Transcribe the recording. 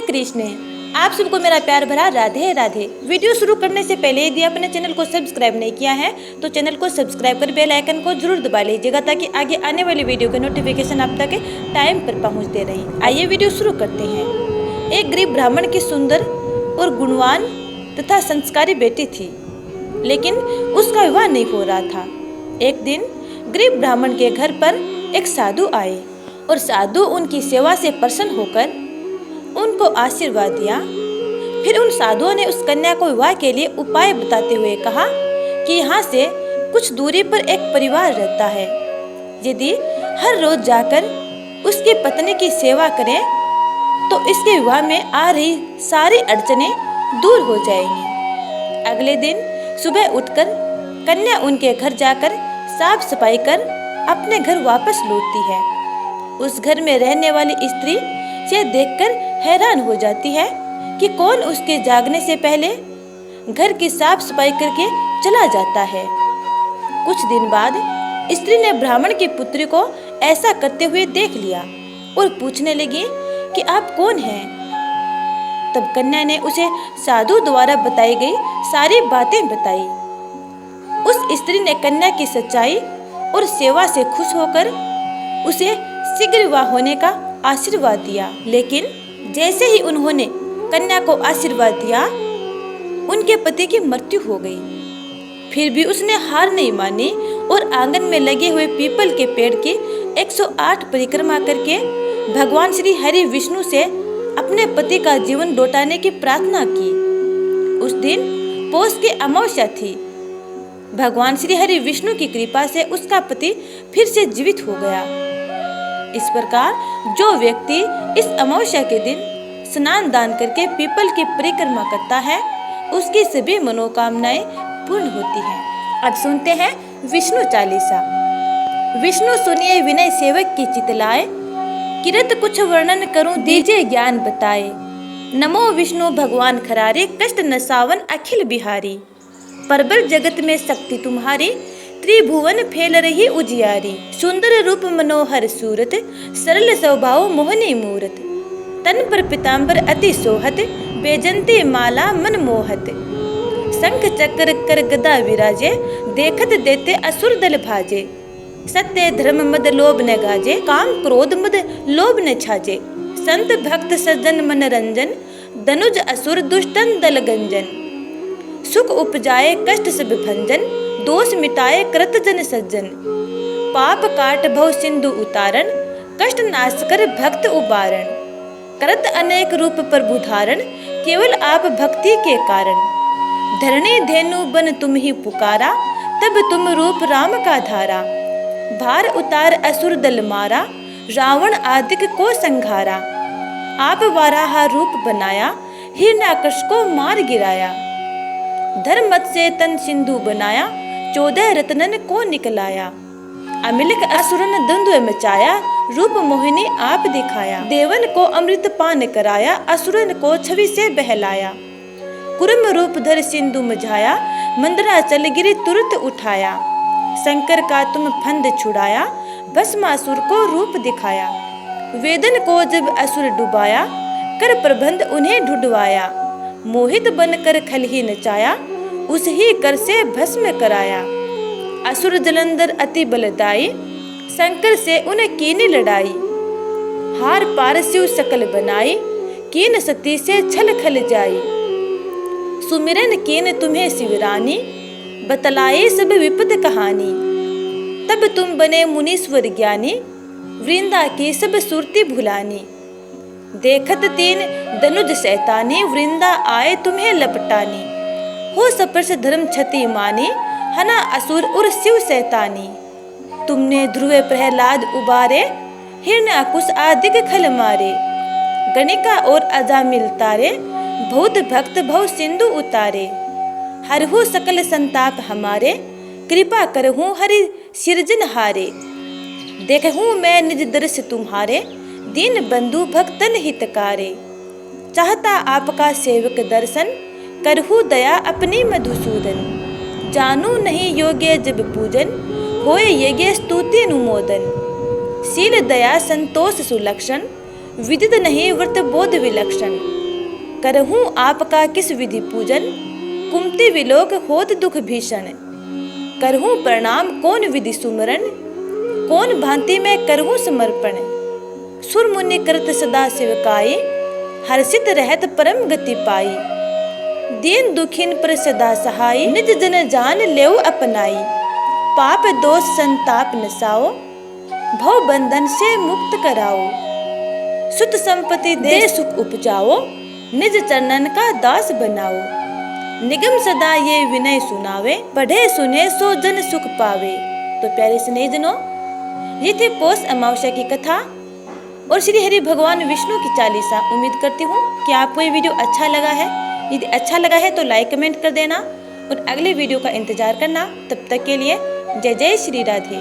कृष्ण। आप सबको मेरा प्यार भरा राधे राधे। वीडियो शुरू करने से पहले यदि आपने चैनल को सब्सक्राइब नहीं किया है तो चैनल को सब्सक्राइब कर बेल आइकन को जरूर दबा लीजिएगा ताकि आगे आने वाली वीडियो के नोटिफिकेशन आप तक टाइम पर पहुंचते रहे। आइए वीडियो शुरू करते हैं। एक गरीब ब्राह्मण की सुंदर और गुणवान तथा संस्कारी बेटी थी, लेकिन उसका विवाह नहीं हो रहा था। एक दिन गरीब ब्राह्मण के घर पर एक साधु आए और साधु उनकी सेवा से प्रसन्न होकर उनको आशीर्वाद दिया। फिर उन साधुओं ने उस कन्या को विवाह के लिए उपाय बताते हुए कहा कि यहाँ से कुछ दूरी पर एक परिवार रहता है। यदि हर रोज जाकर उसकी पत्नी की सेवा करें तो इसके विवाह में आ रही सारी अड़चनें दूर हो जाएंगी। अगले दिन सुबह उठकर कन्या उनके घर जाकर साफ सफाई कर अपने घर वापस लौटती है। उस घर में रहने वाली स्त्री से देखकर हैरान हो जाती है कि कौन उसके जागने से पहले घर की साफ सफाई करके चला जाता है। कुछ दिन बाद स्त्री ने ब्राह्मण की पुत्री को ऐसा करते हुए देख लिया और पूछने लगी कि आप कौन हैं। तब कन्या ने उसे साधु द्वारा बताई गई सारी बातें बताई। उस स्त्री ने कन्या की सच्चाई और सेवा से खुश होकर उसे शीघ्र विवाह होने का आशीर्वाद दिया। लेकिन जैसे ही उन्होंने कन्या को आशीर्वाद दिया, उनके पति की मृत्यु हो गई। फिर भी उसने हार नहीं मानी और आंगन में लगे हुए पीपल के पेड़ की 108 परिक्रमा करके भगवान श्री हरि विष्णु से अपने पति का जीवन लौटाने की प्रार्थना की। उस दिन पौष की अमावस्या थी। भगवान श्री हरि विष्णु की कृपा से उसका पति फिर से जीवित हो गया। इस प्रकार जो व्यक्ति इस अमावस्या के दिन स्नान दान करके पीपल की परिक्रमा करता है, उसकी सभी मनोकामनाएं पूर्ण होती हैं। अब सुनते हैं विष्णु चालीसा। विष्णु सुनिए विनय सेवक की चितलाए, किरत कुछ वर्णन करूं दीजिए ज्ञान बताए। नमो विष्णु भगवान खरारे, कष्ट नसावन अखिल बिहारी। परबल जगत में शक्ति तुम्हारी, त्रिभुवन फैल रही उजियारी। सुंदर रूप मनोहर सूरत, सरल स्वभाव मोहनी मूरत। तन पर पीताम्बर अति सोहत, बैजंती माला मन मोहत। शंख चक्र कर गदा विराजे, देखत देते असुर दल भाजे। सत्य धर्म मद लोभ न गाजे, काम क्रोध मद लोभ न छाजे। संत भक्त सज्जन मन रंजन, धनुज असुर दुष्टन दल गंजन। सुख उपजाए कष्ट सब भंजन, दोष मिटाए कृत जन सज्जन। पाप काट भव सिंधु उतारण, कष्ट नाश कर भक्त उबारण। करत अनेक रूप प्रभु धारण, केवल आप भक्ति के कारण। धरणी धेनु बन तुम ही पुकारा, तब तुम रूप राम का धारा। भार उतार असुर दल मारा, रावण आदिक को संघारा। आप वाराह रूप बनाया, हिरण्याकश को मार गिराया। धर्मत से तन सिंधु बनाया, 14 रत्नन को निकलाया। अमिलक असुरन द्वंद्व मचाया, रूप मोहिनी आप दिखाया। देवन को अमृत पान कराया, असुरन को छवि से बहलाया। कुर्म रूप धर सिंधु मझाया, मंदराचल गिरि तुरंत उठाया। शंकर का तुम फंद छुड़ाया, भस्मासुर को रूप दिखाया। वेदन को जब असुर डुबाया, कर प्रबंध उन्हें ढूंढवाया। मोहित बनकर खल ही नचाया, उस ही कर से भस्म कराया। असुर जलंधर अति बलदाई, शंकर से उन्हें कीनी लड़ाई। हार पार शिव सकल बनाई, कीन सती से छल खल जाई। सुमिरन कीन तुम्हें शिवरानी, बतलाए सब विपद कहानी। तब तुम बने मुनीश्वर ज्ञानी, वृंदा की सब सुरती भुलानी। देखत तीन धनुज शैतानी, वृंदा आए तुम्हें लपटानी। हो सपर्श धर्म क्षति मानी, हना असुर और शिव शैतानी। तुमने ध्रुव प्रहलाद उबारे, हिरण्याकुश आदिक खल मारे। गणिका और अजामिल तारे, बहुत भक्त भव सिंधु उतारे। हरहु सकल संताप हमारे, कृपा करहूँ हरि सिरजन हारे। देखहूँ मैं निज दर्श तुम्हारे, दीन बंधु भक्तन हितकारे। चाहता आपका सेवक दर्शन, करहु दया अपनी मधुसूदन। जानू नहीं योग्य जब पूजन, होए यज्ञ स्तुति अनुमोदन। शील दया संतोष सुलक्षण, विदित नहीं व्रत बोध विलक्षण। करहूँ आपका किस विधि पूजन, कुमति विलोक होत दुख भीषण। करहूँ प्रणाम कौन विधि सुमरन, कौन भांति में करहूँ समर्पण। सुर मुनि करत सदा सेवकाई, हर्षित रहत परम गति पाई। दीन दुखिन पर सदा सहाय, निज जन जान लेव अपनाई। पाप दोष संताप नसाओ, भव बंधन से मुक्त कराओ। सुत संपत्ति दे सुख उपजाओ, निज चरणन का दास बनाओ। निगम सदा ये विनय सुनावे, पढ़े सुने सो जन सुख पावे। तो प्यारे स्नेहितजनों, ये थी पौष अमावस्या की कथा और श्री हरि भगवान विष्णु की चालीसा। उम्मीद करती हूँ कि आपको ये वीडियो अच्छा लगा है। यदि अच्छा लगा है तो लाइक कमेंट कर देना और अगले वीडियो का इंतजार करना। तब तक के लिए जय जय श्री राधे।